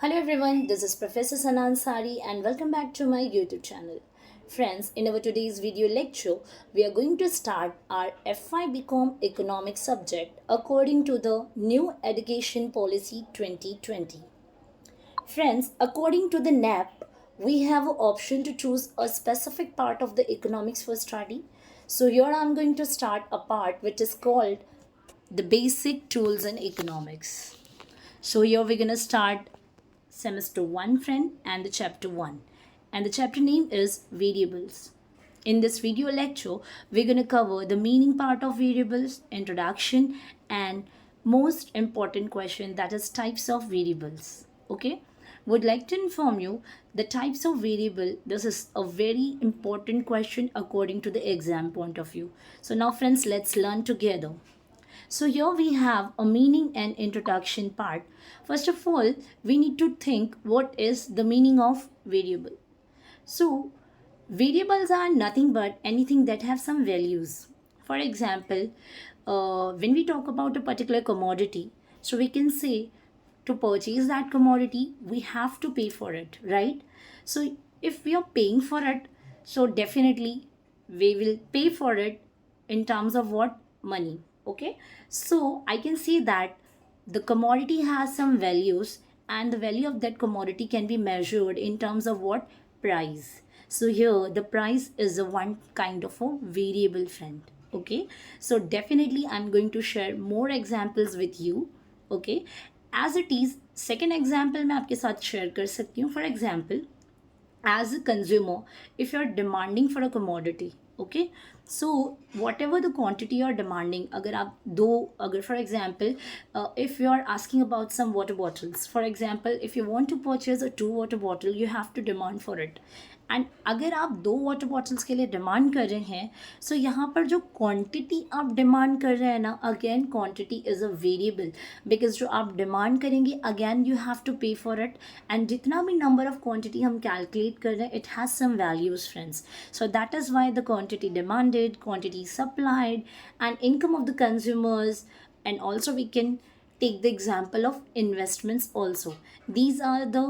Hello everyone, this is Professor Sanan Sari and welcome back to my YouTube channel. Friends, in our today's video lecture, we are going to start our FY BCom economics subject according to the new education policy 2020. Friends, according to the NAP, we have an option to choose a specific part of the economics for study. So here I'm going to start a part which is called the basic tools in economics. So here we're going to start semester 1 friend and the chapter 1, and the chapter name is variables. In this video lecture we're going to cover the meaning part of variables, introduction, and most important question, that is types of variables. Okay, would like to inform you the types of variable. This is a very important question according to the exam point of view. So now friends, let's learn together. So here we have a meaning and introduction part. First of all, we need to think what is the meaning of variable. So variables are nothing but anything that have some values. For example, when we talk about a particular commodity, so we can say to purchase that commodity, we have to pay for it, right? So if we are paying for it, so definitely we will pay for it in terms of what? Money. Okay, so I can see that the commodity has some values, and the value of that commodity can be measured in terms of what? Price. So here the price is a one kind of a variable friend. Okay, so definitely I'm going to share more examples with you. Okay, as it is, second example मैं आपके साथ share कर सकती हूँ. For example, as a consumer, if you're demanding for a commodity, okay, so whatever the quantity you're demanding, अगर आप दो, अगर for example, if you're asking about some water bottles, for example, if you want to purchase a 2 water bottle, you have to demand for it. And अगर आप 2 water bottles के लिए demand कर रहे हैं, सो यहाँ पर जो क्वांटिटी आप डिमांड कर रहे हैं ना, again quantity is a variable, because जो आप डिमांड करेंगे again you have to pay for it, and जितना भी नंबर ऑफ क्वांटिटी हम कैलकुलेट कर रहे हैं, it has some values friends. So that is why the quantity demanded, quantity supplied, and income of the consumers, and also we can take the example of investments also. These are the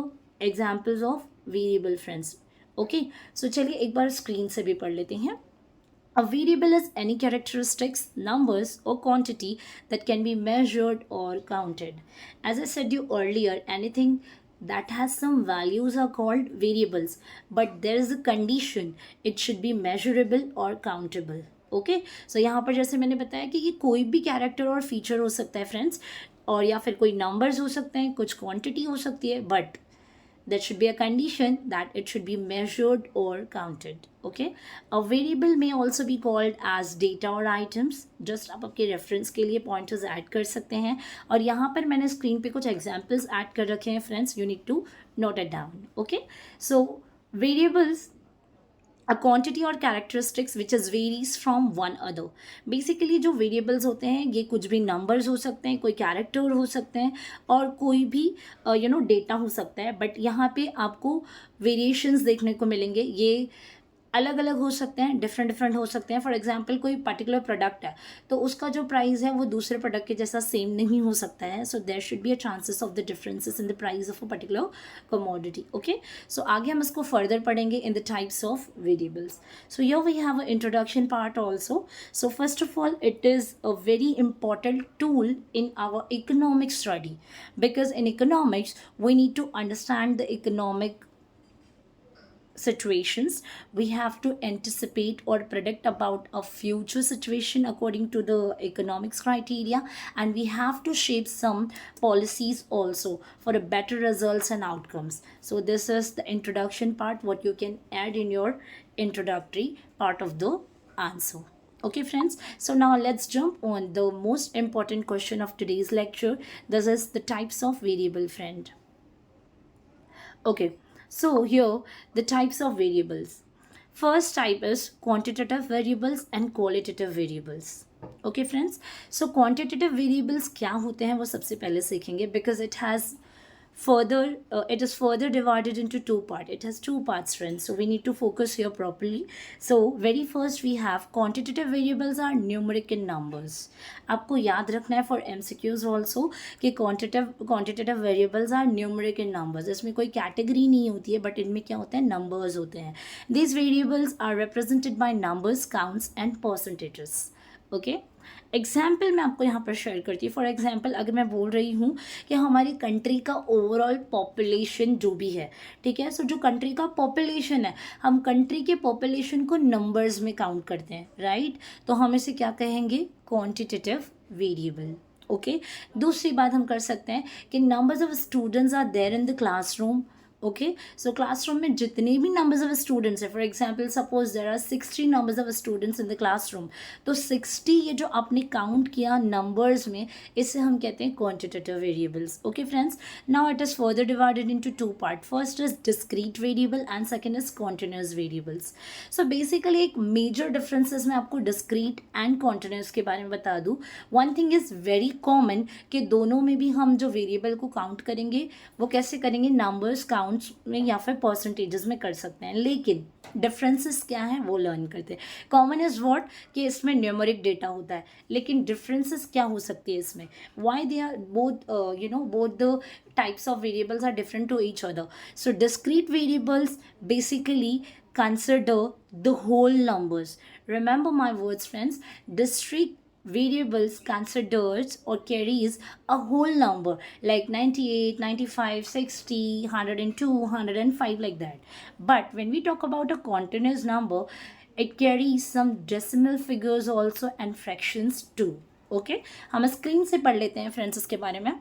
examples of variable friends. Okay, so चलिए एक बार screen से भी पढ़ लेते हैं. A variable is any characteristics, numbers, or quantity that can be measured or counted. As I said you earlier, anything that has some values are called variables, but there is a condition, it should be measurable or countable. Okay, so यहाँ पर जैसे मैंने बताया कि ये कोई भी character और फीचर हो सकता है फ्रेंड्स, और या फिर कोई नंबर्स हो सकते हैं, कुछ क्वांटिटी हो सकती है, but there should be a condition that it should be measured or counted. Okay, a variable may also be called as data or items. Just आप आपके रेफरेंस के लिए पॉइंटर्स ऐड कर सकते हैं, और यहाँ पर मैंने स्क्रीन पे कुछ एग्जांपल्स ऐड कर रखे हैं friends, you need to note it down. Okay, so variables a quantity और characteristics which is varies from one other. Basically जो वेरिएबल्स होते हैं ये कुछ भी नंबर्स हो सकते हैं, कोई कैरेक्टर हो सकते हैं, और कोई भी डेटा हो सकता है, बट यहाँ पे आपको वेरिएशंस देखने को मिलेंगे. ये अलग अलग हो सकते हैं, डिफरेंट डिफरेंट हो सकते हैं. फॉर एग्जांपल कोई पर्टिकुलर प्रोडक्ट है, तो उसका जो प्राइस है वो दूसरे प्रोडक्ट के जैसा सेम नहीं हो सकता है. So there should be a chances of the differences in the price of a particular commodity. Okay, so आगे हम इसको फर्दर पढ़ेंगे in the types of variables. So here we have a introduction part also. So first of all, it is a very important tool in our economic study, because in economics we need to understand the economic situations. We have to anticipate or predict about a future situation according to the economics criteria, and we have to shape some policies also for a better results and outcomes. So this is the introduction part, what you can add in your introductory part of the answer. Okay friends, so now let's jump on the most important question of today's lecture. This is the types of variable friend. Okay, so here the types of variables. First type is quantitative variables and qualitative variables. Okay friends, so quantitative variables क्या होते हैं वो सबसे पहले सीखेंगे, because it has further it is further divided into two parts. It has two parts, friends, so we need to focus here properly. So very first we have quantitative variables are numeric in numbers. आपको याद रखना है for MCQs also कि quantitative variables are numeric in numbers. इसमें कोई category नहीं होती है, बट इनमें क्या होता है, नंबर्स होते हैं. These variables are represented by numbers, counts and percentages. Okay, example मैं आपको यहाँ पर शेयर करती हूँ. फॉर एग्जाम्पल अगर मैं बोल रही हूँ कि हमारी कंट्री का ओवरऑल पॉपुलेशन जो भी है, ठीक है, सो जो कंट्री का पॉपुलेशन है, हम कंट्री के पॉपुलेशन को नंबर्स में काउंट करते हैं, राइट. तो हम इसे क्या कहेंगे, क्वांटिटेटिव वेरिएबल. ओके, दूसरी बात हम कर सकते हैं कि numbers of students are there in the classroom. Okay, so classroom में जितने भी नंबर्स ऑफ स्टूडेंट्स है, for example suppose there are 60 numbers of students in the classroom, तो 60 ये जो आपने काउंट किया नंबर्स में, इसे हम कहते हैं quantitative variables. Okay friends, now it is further divided into two part. First is discrete variable and second is continuous variables. So basically एक मेजर डिफरेंसेस मैं आपको डिस्क्रीट एंड कॉन्टिन्यूस के बारे में बता दूँ. One thing is very common कि दोनों में भी हम जो वेरिएबल को काउंट करेंगे वो कैसे करेंगे, नंबर्स काउंट में या फिर परसेंटेजेस में कर सकते हैं. लेकिन डिफरेंसेस क्या हैं वो लर्न करते हैं. कॉमन इज व्हाट कि इसमें न्यूमेरिक डेटा होता है, लेकिन डिफरेंसेस क्या हो सकती है इसमें, why they are both the types of variables are different to each other. So discrete variables basically consider the whole numbers. Remember my words, friends. Discrete variables considers or carries a whole number like 98, 95, 60, 102, 105 like that. But when we talk about a continuous number, it carries some decimal figures also and fractions too. Okay, हम screen से पढ़ लेते हैं friends इसके बारे में.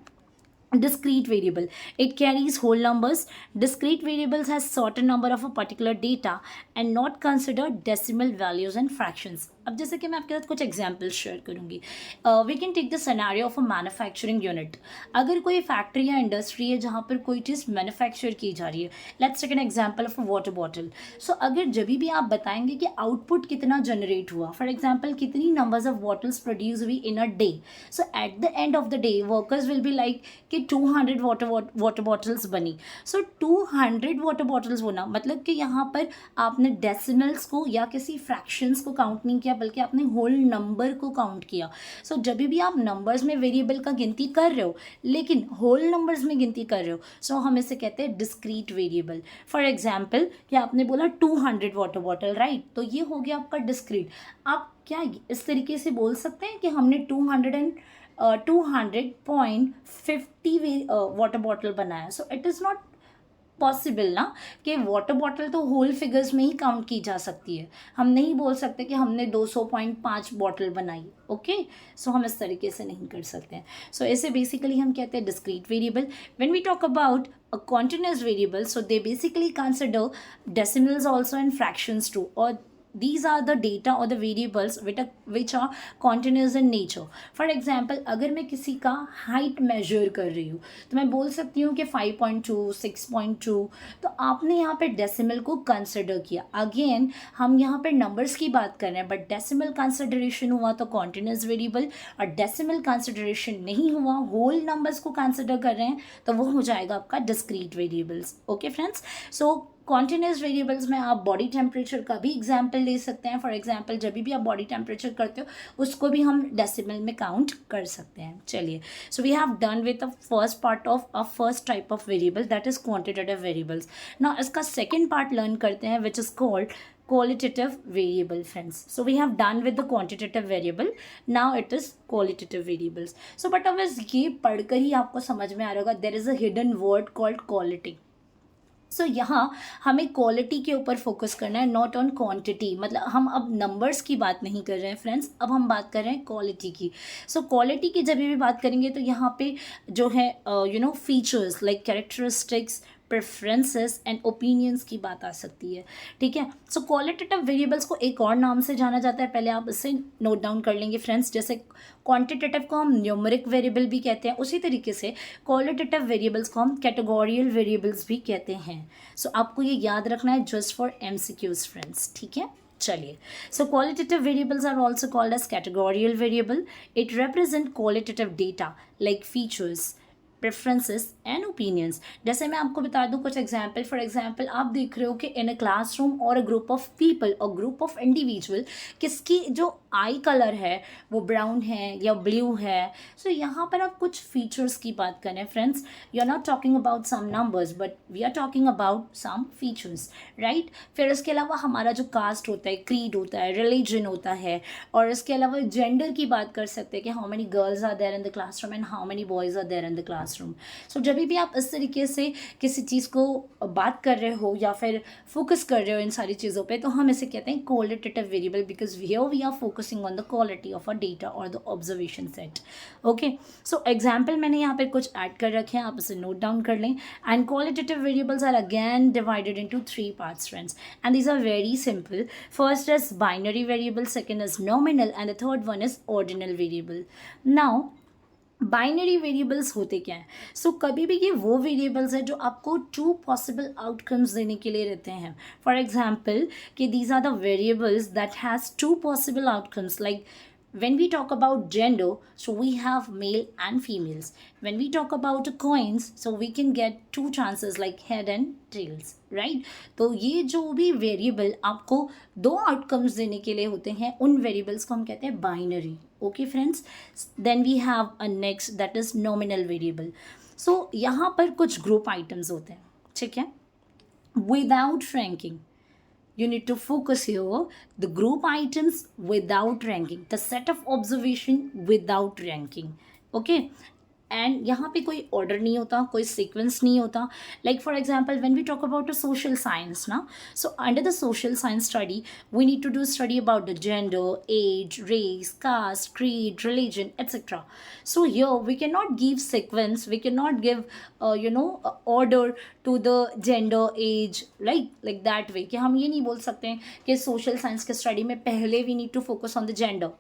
Discrete variable, it carries whole numbers. Discrete variables has certain number of a particular data and not consider decimal values and fractions. अब जैसे कि मैं आपके साथ कुछ एग्जाम्पल्स शेयर करूँगी. We can take the scenario of a manufacturing unit. अगर कोई फैक्ट्री या इंडस्ट्री है जहाँ पर कोई चीज़ मैन्युफैक्चर की जा रही है, let's take an example of a water bottle. So अगर जब भी आप बताएंगे कि आउटपुट कितना जनरेट हुआ, फॉर एग्जाम्पल कितनी नंबर्स ऑफ बॉटल्स प्रोड्यूस हुई in a day, so at the end of the day workers will be like कि 200 वाटर बॉटल्स बनी. सो 200 वाटर बॉटल्स होना मतलब कि यहाँ पर आपने डेसिमल्स को या किसी फ्रैक्शंस को काउंट नहीं किया, बल्कि आपने होल नंबर को काउंट किया. सो जब भी आप नंबर्स में वेरिएबल का गिनती कर रहे हो लेकिन होल नंबर्स में गिनती कर रहे हो, सो हम इसे कहते हैं डिस्क्रीट वेरिएबल. फॉर एग्जाम्पल कि आपने बोला 200 वाटर बॉटल, राइट, तो ये हो गया आपका डिस्क्रीट. आप क्या इस तरीके से बोल सकते हैं कि हमने 200.50 वाटर बॉटल बनाया. So it is not possible ना कि वाटर बॉटल तो होल फिगर्स में ही काउंट की जा सकती है. हम नहीं बोल सकते कि हमने 200.5 बॉटल बनाई. ओके, सो हम इस तरीके से नहीं कर सकते हैं. सो ऐसे बेसिकली हम कहते हैं discrete variable. When we talk about a continuous variable, so they basically consider decimals also and fractions too, or these are the data or the variables which are continuous in nature. For example, अगर मैं किसी का height measure कर रही हूँ तो मैं बोल सकती हूँ कि 5.2, 6.2, तो आपने यहाँ पे डेसिमल को कंसिडर किया. अगेन हम यहाँ पे नंबर्स की बात कर रहे हैं, बट डेसिमल कंसिडरेशन हुआ तो कॉन्टिन्यूस वेरिएबल, और डेसिमल कंसिडरेशन नहीं हुआ, होल नंबर्स को कंसिडर कर रहे हैं, तो वो हो जाएगा आपका डिस्क्रीट वेरिएबल्स. ओके फ्रेंड्स, सो कॉन्टिन्यूस वेरिएबल्स में आप बॉडी टेम्परेचर का भी एग्जाम्पल ले सकते हैं. फॉर एग्जाम्पल जब भी आप बॉडी टेम्परेचर करते हो उसको भी हम डेसिमल में काउंट कर सकते हैं. चलिए, so we have done with the first part of a first type of variable, that is quantitative variables. Now इसका सेकेंड पार्ट लर्न करते हैं which is called qualitative variable, friends. So we have done with the quantitative variable, now it is qualitative variables. So but अब ये पढ़कर ही आपको समझ में आ रहा होगा, there is a hidden word called quality. सो यहाँ हमें क्वालिटी के ऊपर फोकस करना है, नॉट ऑन क्वांटिटी. मतलब हम अब नंबर्स की बात नहीं कर रहे हैं फ्रेंड्स, अब हम बात कर रहे हैं क्वालिटी की. सो क्वालिटी की जब भी बात करेंगे तो यहाँ पे जो है features like characteristics, preferences and opinions की बात आ सकती है. ठीक है, सो क्वालिटेटिव वेरिएबल्स को एक और नाम से जाना जाता है, पहले आप इसे नोट डाउन कर लेंगे फ्रेंड्स. जैसे क्वांटिटेटिव को हम न्यूमेरिक वेरिएबल भी कहते हैं, उसी तरीके से क्वालिटेटिव वेरिएबल्स को हम कैटेगोरियल वेरिएबल्स भी कहते हैं. सो आपको ये याद रखना है जस्ट फॉर MCQs फ्रेंड्स. ठीक है, चलिए. So qualitative variables are also called as categorical variable. It represent qualitative data like features, preferences and opinions. जैसे मैं आपको बता दूं कुछ एग्जाम्पल। फॉर एग्जाम्पल आप देख रहे हो कि इन अ क्लासरूम और अ ग्रुप ऑफ पीपल और ग्रुप ऑफ इंडिविजुअल, किसकी जो आई कलर है वो ब्राउन है या ब्लू है। सो यहाँ पर आप कुछ फीचर्स की बात करें friends, you are not talking about some numbers but we are talking about some features, right. फिर इसके अलावा हमारा जो कास्ट होता है, क्रीड होता है, रिलीजन होता है, और इसके अलावा जेंडर की बात कर सकते हैं कि how many girls are there in the classroom and how many boys are there in the classroom. So जब भी आप इस तरीके से किसी चीज़ को बात कर रहे हो या फिर फोकस कर रहे हो इन सारी चीज़ों पे, तो हम इसे कहते हैं qualitative variable, because here we are focusing on the quality of a data और the observation set. Okay, so example मैंने यहाँ पे कुछ ऐड कर रखे हैं, आप इसे नोट डाउन कर लें। And qualitative variables are again divided into 3 parts friends, and these are very simple. First is binary variable, second is nominal, and the third one is ordinal variable. Now binary variables होते क्या हैं? सो कभी भी ये वो variables हैं जो आपको 2 पॉसिबल आउटकम्स देने के लिए रहते हैं। फॉर एग्जाम्पल कि these are the variables that has 2 possible outcomes, like when we talk about gender, so we have male and females. When we talk about coins, so we can get 2 chances like head and tails, right? तो ये जो भी variable आपको 2 outcomes देने के लिए होते हैं, उन वेरिएबल्स को हम कहते हैं binary. Okay friends, then we have a next that is nominal variable. So यहाँ पर कुछ ग्रुप आइटम्स होते हैं, ठीक है, without ranking. You need to focus here the group items without ranking, the set of observation without ranking. Okay, and यहाँ पे कोई ऑर्डर नहीं होता, कोई सीक्वेंस नहीं होता। Like for example when we talk about a social science ना, so under the social science study we need to do study about the gender, age, race, caste, creed, religion, etc. So here we cannot give sequence, we cannot give order to the gender, age, like that way कि हम ये नहीं बोल सकते हैं कि social science के study में पहले we need to focus on the gender.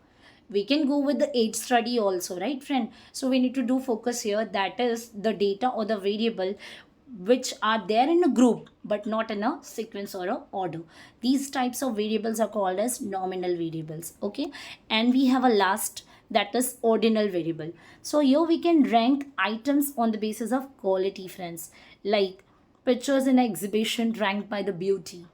We can go with the age study also, right friend? So we need to do focus here, that is the data or the variable which are there in a group but not in a sequence or a order. These types of variables are called as nominal variables. Okay, and we have a last, that is ordinal variable. So here we can rank items on the basis of quality friends, like pictures in an exhibition ranked by the beauty.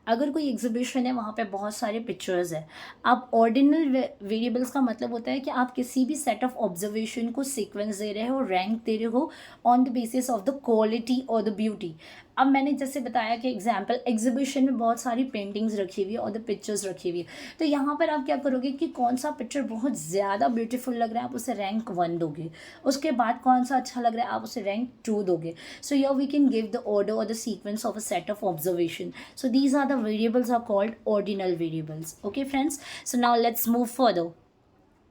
अगर कोई exhibition है वहाँ पे बहुत सारे pictures है, आप ordinal variables का मतलब होता है कि आप किसी भी सेट ऑफ ऑब्जर्वेशन को सीक्वेंस दे रहे हो, रैंक दे रहे हो on the basis of the quality और द ब्यूटी। अब मैंने जैसे बताया कि एग्जाम्पल एग्जीबिशन में बहुत सारी पेंटिंग्स रखी हुई है और द पिक्चर्स रखी हुई है, तो यहाँ पर आप क्या करोगे कि कौन सा पिक्चर बहुत ज़्यादा ब्यूटीफुल लग रहा है आप उसे रैंक 1 दोगे, उसके बाद कौन सा अच्छा लग रहा है आप उसे रैंक 2 दोगे। So here we can give the order और the sequence of a set of observation. So these are the variables are called ordinal variables. Okay friends, so now let's move further.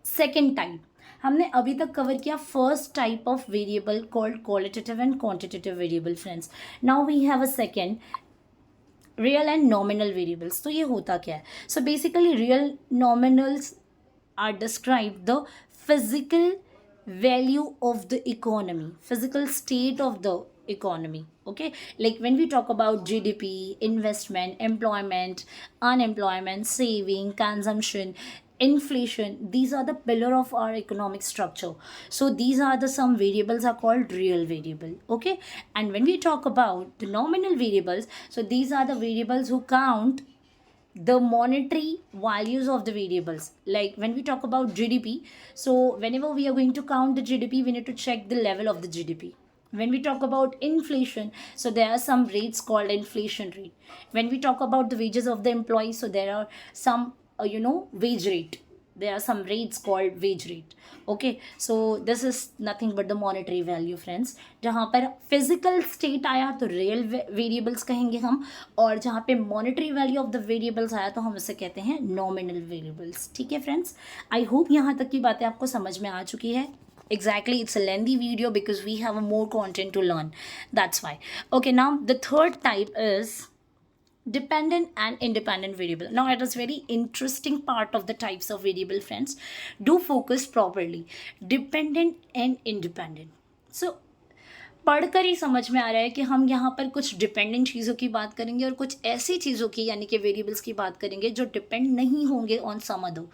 Second type, हमने अभी तक cover किया first type of variable called qualitative and quantitative variable friends. Now we have a second, real and nominal variables. तो ये होता क्या है? So basically real nominals are describe the physical value of the economy, physical state of the economy. Okay, like when we talk about GDP, investment, employment, unemployment, saving, consumption, inflation, these are the pillar of our economic structure. So these are the some variables are called real variable. Okay, and when we talk about the nominal variables, so these are the variables who count the monetary values of the variables. Like when we talk about GDP, so whenever we are going to count the GDP, we need to check the level of the GDP. When we talk about inflation, so there are some rates called inflation rate. When we talk about the wages of the employee, so there are some wage rate, there are some rates called wage rate. Okay, so this is nothing but the monetary value friends. जहाँ पर physical state आया तो real variables कहेंगे हम, और जहाँ पे monetary value of the variables आया तो हम इसे कहते हैं नॉमिनल वेरिएबल्स। ठीक है फ्रेंड्स, आई होप यहाँ तक की बातें आपको समझ में आ चुकी है। Exactly, it's a lengthy video because we have a more content to learn, that's why. Okay, now the third type is dependent and independent variable. Now it is very interesting part of the types of variable friends. Do focus properly. Dependent and independent. So पढ़कर ही समझ में आ रहा है कि हम यहाँ पर कुछ डिपेंडेंट चीज़ों की बात करेंगे और कुछ ऐसी चीज़ों की यानी कि वेरिएबल्स की बात करेंगे जो डिपेंड नहीं होंगे on some other,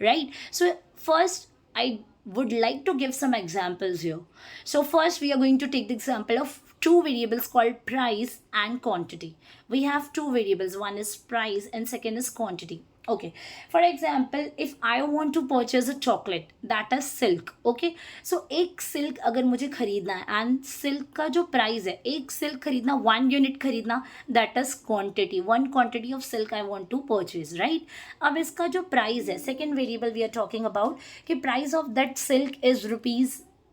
right. So first I would like to give some examples here. So first we are going to take the example of two variables called price and quantity. We have two variables, one is price and second is quantity. Okay, for example, if I want to purchase a chocolate that is silk, okay, so एक silk अगर मुझे खरीदना है and silk का जो price है, एक silk खरीदना, 1 unit खरीदना, that is quantity, 1 quantity of silk I want to purchase, right? अब इसका जो price है, second variable we are talking about, कि price of that silk is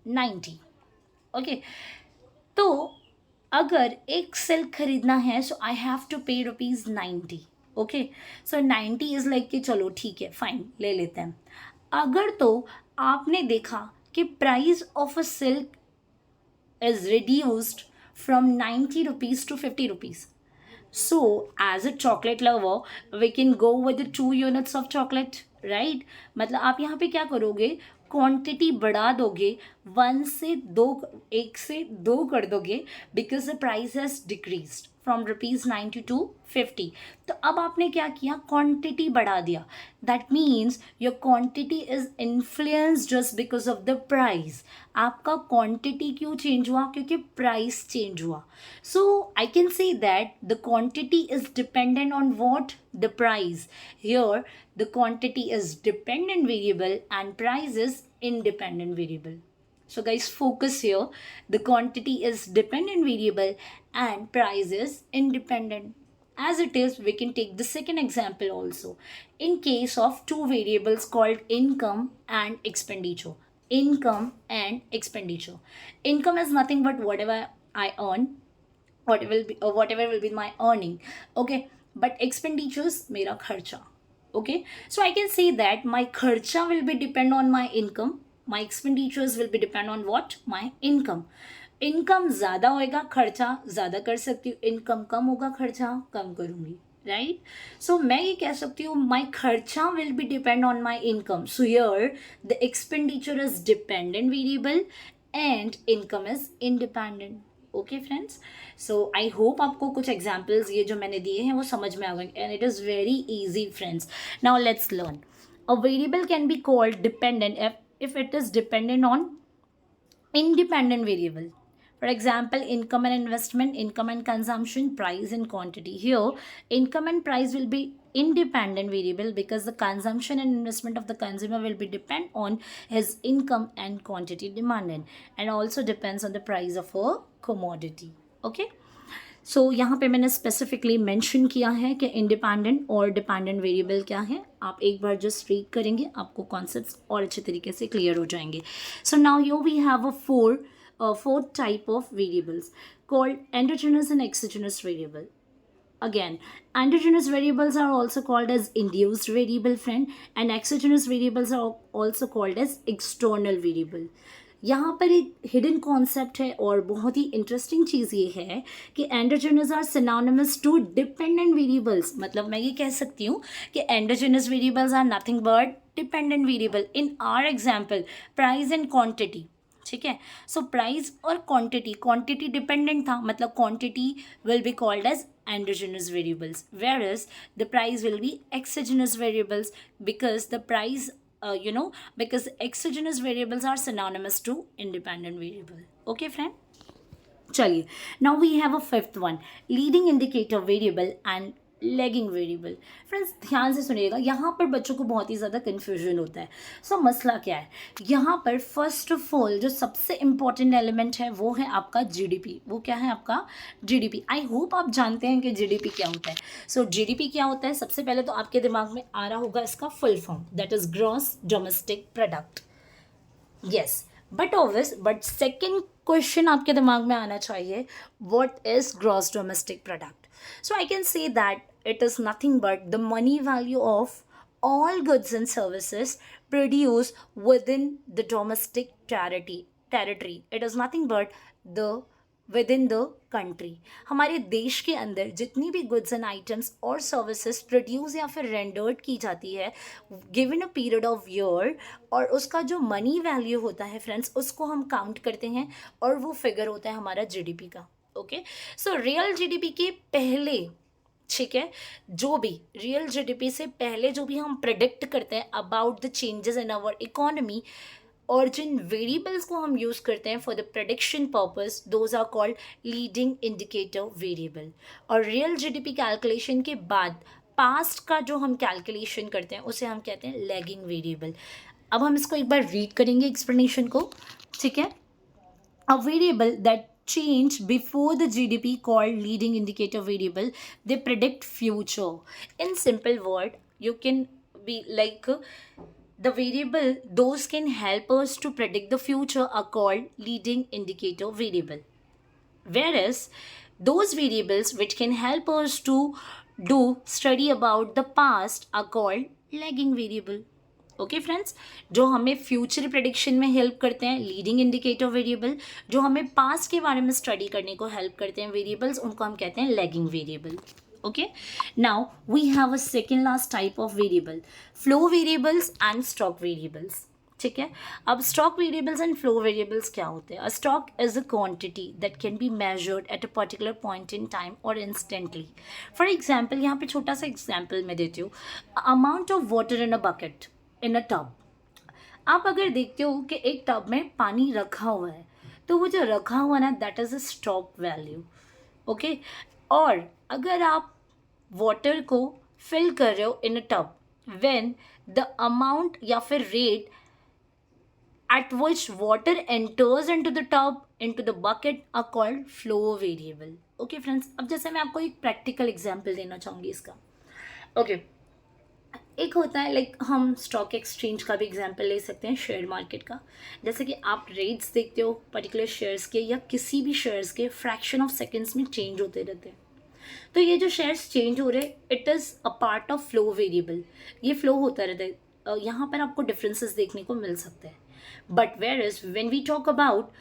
₹90, okay, तो अगर एक सिल्क खरीदना है सो आई हैव टू पे ₹90, ओके, सो 90 इज लाइक कि चलो ठीक है फाइन ले लेते हैं. अगर तो आपने देखा कि price of a silk is reduced from ₹90 to ₹50, so as a chocolate lover we can go with the 2 units of chocolate, right? मतलब आप यहाँ पे क्या करोगे, क्वांटिटी बढ़ा दोगे, 1 से 2 कर दोगे, because the price has decreased from ₹90 to ₹50. तो अब आपने क्या किया, क्वांटिटी बढ़ा दिया. That means your quantity is influence just because of the price. आपका क्वांटिटी क्यों चेंज हुआ, क्योंकि प्राइस चेंज हुआ. So I can say that the quantity is dependent on what, the price. Here the quantity is dependent variable and price is independent variable. So guys, focus here. The quantity is dependent variable and price is independent. As it is, we can take the second example also. In case of two variables called income and expenditure. Income and expenditure. Income is nothing but whatever I earn, whatever will be my earning, okay. But expenditures मेरा खर्चा, okay. So I can say that my खर्चा will be depend on my income, my expenditures will be depend on what, my income. Income ज़्यादा होएगा, खर्चा ज़्यादा कर सकती हूँ, इनकम कम होगा, खर्चा कम करूँगी, राइट. सो मैं ये कह सकती हूँ माई खर्चा will be depend on my income. So here the expenditure is dependent variable and income is independent. Okay friends, so I hope आपको कुछ एग्जाम्पल्स ये जो मैंने दिए हैं वो समझ में आ गए, and it is very easy friends. Now let's learn. A variable can be called dependent if it is dependent on independent variable. For example, income and investment, income and consumption, price and quantity. Here income and price will be independent variable because the consumption and investment of the consumer will be depend on his income and quantity demanded, and also depends on the price of a commodity. Okay, सो यहाँ पे मैंने specifically mention किया है कि independent और dependent variable क्या है. आप एक बार जस्ट रीड करेंगे आपको कॉन्सेप्ट्स और अच्छे तरीके से क्लियर हो जाएंगे. So now yo we have a four type of variables called endogenous and exogenous variable. Again, endogenous variables are also called as induced variable friend, and exogenous variables are also called as external variable. यहाँ पर एक hidden concept है और बहुत ही interesting चीज़ ये है कि endogenous are synonymous to dependent variables. मतलब मैं ये कह सकती हूँ कि endogenous variables are nothing but dependent variable. In our example price and quantity, ठीक है. सो प्राइस और क्वांटिटी डिपेंडेंट था, मतलब quantity will be called as endogenous variables, whereas the price will be exogenous variables because the price because exogenous variables are synonymous to independent variable. Okay friend, चलिए. Now we have a fifth one, leading indicator variable and lagging variable. Friends ध्यान से सुनिएगा, यहाँ पर बच्चों को बहुत ही ज़्यादा कन्फ्यूजन होता है. सो मसला क्या है, यहाँ पर फर्स्ट ऑफ ऑल जो सबसे इम्पॉर्टेंट एलिमेंट है वो है आपका जीडीपी. वो क्या है आपका जीडीपी. आई होप आप जानते हैं कि जीडीपी क्या होता है. सो जीडीपी क्या होता है, सबसे पहले तो आपके दिमाग में आ रहा होगा इसका full form, that is gross domestic product. Yes, but second question आपके दिमाग में आना चाहिए, what is gross domestic product. So I can say that it is nothing but the money value of all goods and services produced within the domestic territory. It is nothing but the within the country. हमारे देश के अंदर जितनी भी goods and items और services produce या फिर rendered की जाती है given a period of year, और उसका जो money value होता है फ्रेंड्स उसको हम काउंट करते हैं और वो फिगर होता है हमारा जीडीपी का. ओके, सो रियल जीडीपी के पहले, ठीक है, जो भी रियल जीडीपी से पहले जो भी हम प्रेडिक्ट करते हैं about the changes in our economy, और जिन वेरिएबल्स को हम यूज़ करते हैं for the prediction purpose, those are called leading indicator variable. और रियल जीडीपी कैलकुलेशन के बाद पास्ट का जो हम कैलकुलेशन करते हैं उसे हम कहते हैं लैगिंग वेरिएबल। अब हम इसको एक बार रीड करेंगे एक्सप्लेनेशन को, ठीक है। A variable that change before the GDP called leading indicator variable, they predict future. In simple word, you can be like the variable those can help us to predict the future are called leading indicator variable, whereas those variables which can help us to do study about the past are called lagging variable. Okay friends, जो हमें future prediction में help करते हैं leading indicator variable, जो हमें past के बारे में स्टडी करने को हेल्प करते हैं वेरिएबल्स, उनको हम कहते हैं lagging variable. Okay, now we have a second last type of variable, flow variables and stock variables. ठीक है, अब stock variables and flow variables क्या होते हैं? A stock is a quantity that can be measured at a particular point in time और instantly. For example, यहाँ पे छोटा सा एग्जांपल मैं देती हूँ, amount of water in a bucket in a tub. आप अगर देखते हो कि एक टब में पानी रखा हुआ है, तो वो जो रखा हुआ ना, that is a stock value. Okay, और अगर आप वाटर को फिल कर रहे हो इन a tub, when the amount या फिर rate at which water enters into the tub, into the bucket are called flow variable. Okay friends, अब जैसे मैं आपको एक प्रैक्टिकल एग्जांपल देना चाहूँगी इसका। ओके, एक होता है लाइक हम स्टॉक एक्सचेंज का भी एग्जांपल ले सकते हैं, शेयर मार्केट का। जैसे कि आप रेट्स देखते हो पर्टिकुलर शेयर्स के या किसी भी शेयर्स के, फ्रैक्शन ऑफ सेकंड्स में चेंज होते रहते हैं। तो ये जो शेयर्स चेंज हो रहे हैं, it is a part of flow variable. ये फ्लो होता रहता है, यहाँ पर आपको डिफरेंसेस देखने को मिल सकते हैं। But where is when we talk about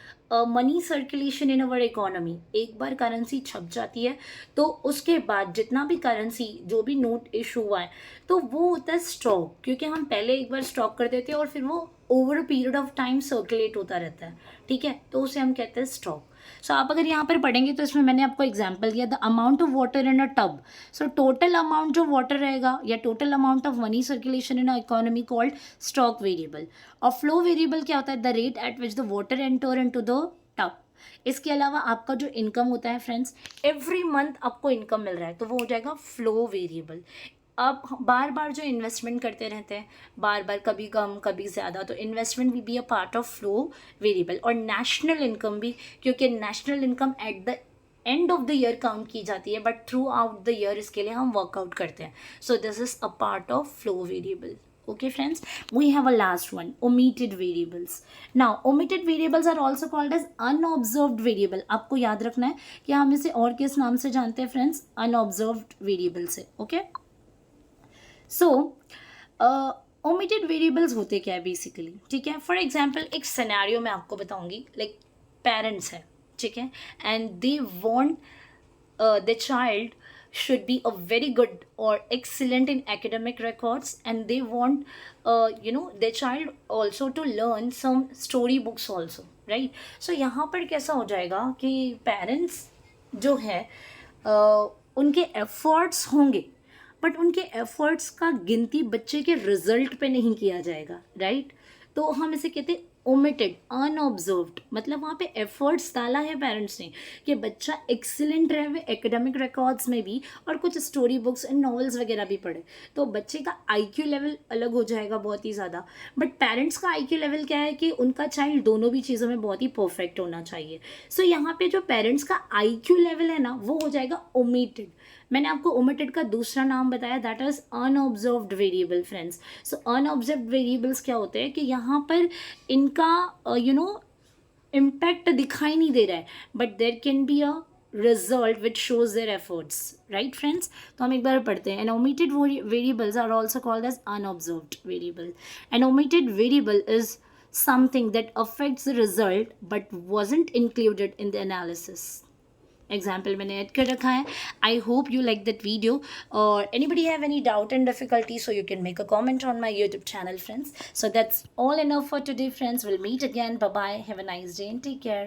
money circulation in our economy, एक बार करेंसी छप जाती है तो उसके बाद जितना भी करेंसी, जो भी नोट इशू हुआ है, तो वो होता है स्टॉक, क्योंकि हम पहले एक बार स्टॉक कर देते हैं और फिर वो over a period of time circulate होता रहता है। ठीक है, तो उसे हम कहते हैं स्टॉक। सो आप अगर यहाँ पर पढ़ेंगे तो इसमें मैंने आपको एग्जांपल दिया, the amount of water in a tub. So total amount जो वाटर रहेगा या total amount of money circulation in a economy called stock variable. और फ्लो वेरिएबल क्या होता है? The rate at which the water enter into the tub. इसके अलावा आपका जो इनकम होता है फ्रेंड्स, एवरी मंथ आपको इनकम मिल रहा है, तो वो हो जाएगा फ्लो वेरिएबल। आप बार बार जो इन्वेस्टमेंट करते रहते हैं, बार बार कभी कम कभी ज़्यादा, तो इन्वेस्टमेंट भी a part of flow variable. और नेशनल इनकम भी, क्योंकि national income eight the end of the year count की जाती है, but through out the year इसके लिए हम वर्कआउट करते हैं। So this is a part of flow variable. Okay friends, we have a last one, omitted variables. Now omitted variables are also called as unobserved variable. आपको याद रखना है कि हम इसे और किस नाम से जानते हैं फ्रेंड्स? unobserved variable से। ओके, सो ओमिटेड वेरिएबल्स होते क्या है बेसिकली? ठीक है, फॉर एग्जांपल एक सिनेरियो मैं आपको बताऊंगी, लाइक पेरेंट्स है, ठीक है, and they want the child should be a very good or excellent in academic records, and they want their child also to learn some story books also, right? So यहाँ पर कैसा हो जाएगा कि parents जो है उनके efforts होंगे, बट उनके एफर्ट्स का गिनती बच्चे के रिजल्ट पे नहीं किया जाएगा, राइट? तो हम इसे कहते हैं ओमिटेड, अनऑब्जर्व्ड। मतलब वहाँ पे एफर्ट्स डाला है पेरेंट्स ने कि बच्चा एक्सीलेंट रहे हुए एकेडमिक रिकॉर्ड्स में भी, और कुछ स्टोरी बुक्स एंड नॉवेल्स वगैरह भी पढ़े, तो बच्चे का आईक्यू लेवल अलग हो जाएगा बहुत ही ज़्यादा। बट पेरेंट्स का आईक्यू लेवल क्या है कि उनका चाइल्ड दोनों भी चीज़ों में बहुत ही परफेक्ट होना चाहिए। सो यहाँ पे जो पेरेंट्स का आईक्यू लेवल है ना, वो हो जाएगा ओमिटेड। मैंने आपको ओमिटेड का दूसरा नाम बताया, that is unobserved variable friends. So unobserved variables क्या होते हैं कि यहाँ पर इनका इम्पैक्ट दिखाई नहीं दे रहा है, but there can be a result which shows their efforts, right friends? तो हम एक बार पढ़ते हैं, and omitted variables are also called as unobserved variable. An omitted variable is something that affects the result but wasn't included in the analysis. Example मैंने add कर रखा है। I hope you like that video, और anybody have any doubt and difficulty, so you can make a comment on my YouTube channel friends. So that's all enough for today friends, will meet again, bye bye, have a nice day and take care.